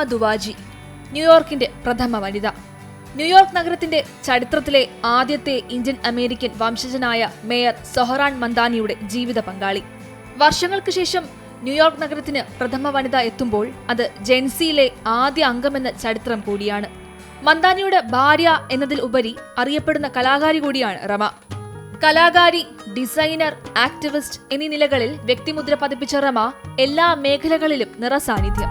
ദുവാജി, ന്യൂയോർക്കിന്റെ പ്രഥമ വനിത. ന്യൂയോർക്ക് നഗരത്തിന്റെ ചരിത്രത്തിലെ ആദ്യത്തെ ഇന്ത്യൻ അമേരിക്കൻ വംശജനായ മേയർ സൊഹറാൻ മന്ദാനിയുടെ ജീവിത പങ്കാളി. വർഷങ്ങൾക്ക് ശേഷം ന്യൂയോർക്ക് നഗരത്തിന് പ്രഥമ വനിത എത്തുമ്പോൾ അത് ജെൻസിയിലെ ആദ്യ അംഗമെന്ന ചരിത്രം കൂടിയാണ്. മന്ദാനിയുടെ ഭാര്യ എന്നതിൽ ഉപരി അറിയപ്പെടുന്ന കലാകാരി കൂടിയാണ് റമ. കലാകാരി, ഡിസൈനർ, ആക്ടിവിസ്റ്റ് എന്നീ നിലകളിൽ വ്യക്തിമുദ്ര പതിപ്പിച്ച റമ എല്ലാ മേഖലകളിലും നിറസാന്നിധ്യം.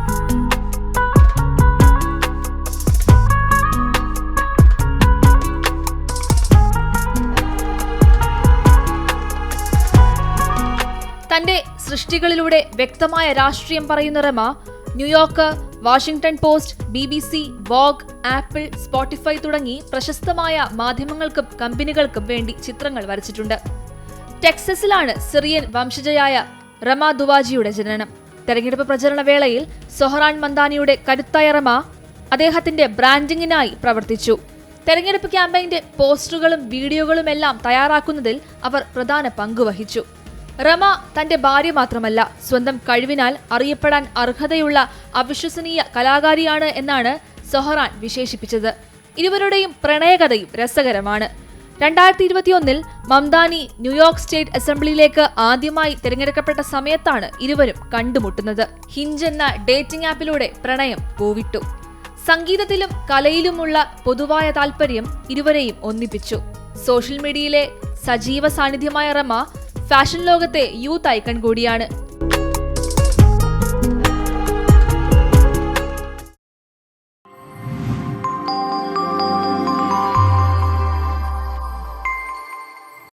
തന്റെ സൃഷ്ടികളിലൂടെ വ്യക്തമായ രാഷ്ട്രീയം പറയുന്ന Rama New York, Washington Post, BBC, Vogue, Apple, Spotify തുടങ്ങി പ്രശസ്തമായ മാധ്യമങ്ങൾക്കും കമ്പനികൾക്കും വേണ്ടി ചിത്രങ്ങൾ വരച്ചിട്ടുണ്ട്. ടെക്സസിലാണ് സിറിയൻ വംശജയായ റമ ദുവാജിയുടെ ജനനം. തെരഞ്ഞെടുപ്പ് പ്രചരണ വേളയിൽ സൊഹറാൻ മന്ദാനിയുടെ കരുത്തായ റമ അദ്ദേഹത്തിന്റെ ബ്രാൻഡിങ്ങിനായി പ്രവർത്തിച്ചു. തെരഞ്ഞെടുപ്പ് ക്യാമ്പയിന്റെ പോസ്റ്ററുകളും വീഡിയോകളുമെല്ലാം തയ്യാറാക്കുന്നതിൽ അവർ പ്രധാന പങ്കുവഹിച്ചു. റമ തന്റെ ഭാര്യ മാത്രമല്ല, സ്വന്തം കഴിവിനാൽ അറിയപ്പെടാൻ അർഹതയുള്ള അവിശ്വസനീയ കലാകാരിയാണ് എന്നാണ് സൊഹറാൻ വിശേഷിപ്പിച്ചത്. ഇരുവരുടെയും പ്രണയകഥയും രസകരമാണ്. 2021 മംദാനി ന്യൂയോർക്ക് സ്റ്റേറ്റ് അസംബ്ലിയിലേക്ക് ആദ്യമായി തിരഞ്ഞെടുക്കപ്പെട്ട സമയത്താണ് ഇരുവരും കണ്ടുമുട്ടുന്നത്. ഹിഞ്ച് എന്ന ഡേറ്റിംഗ് ആപ്പിലൂടെ പ്രണയം പൂവിട്ടു. സംഗീതത്തിലും കലയിലുമുള്ള പൊതുവായ താല്പര്യം ഇരുവരെയും ഒന്നിപ്പിച്ചു. സോഷ്യൽ മീഡിയയിലെ സജീവ സാന്നിധ്യമായ റമ ഫാഷൻ ലോകത്തെ യൂത്ത് ഐക്കൺ കൂടിയാണ്.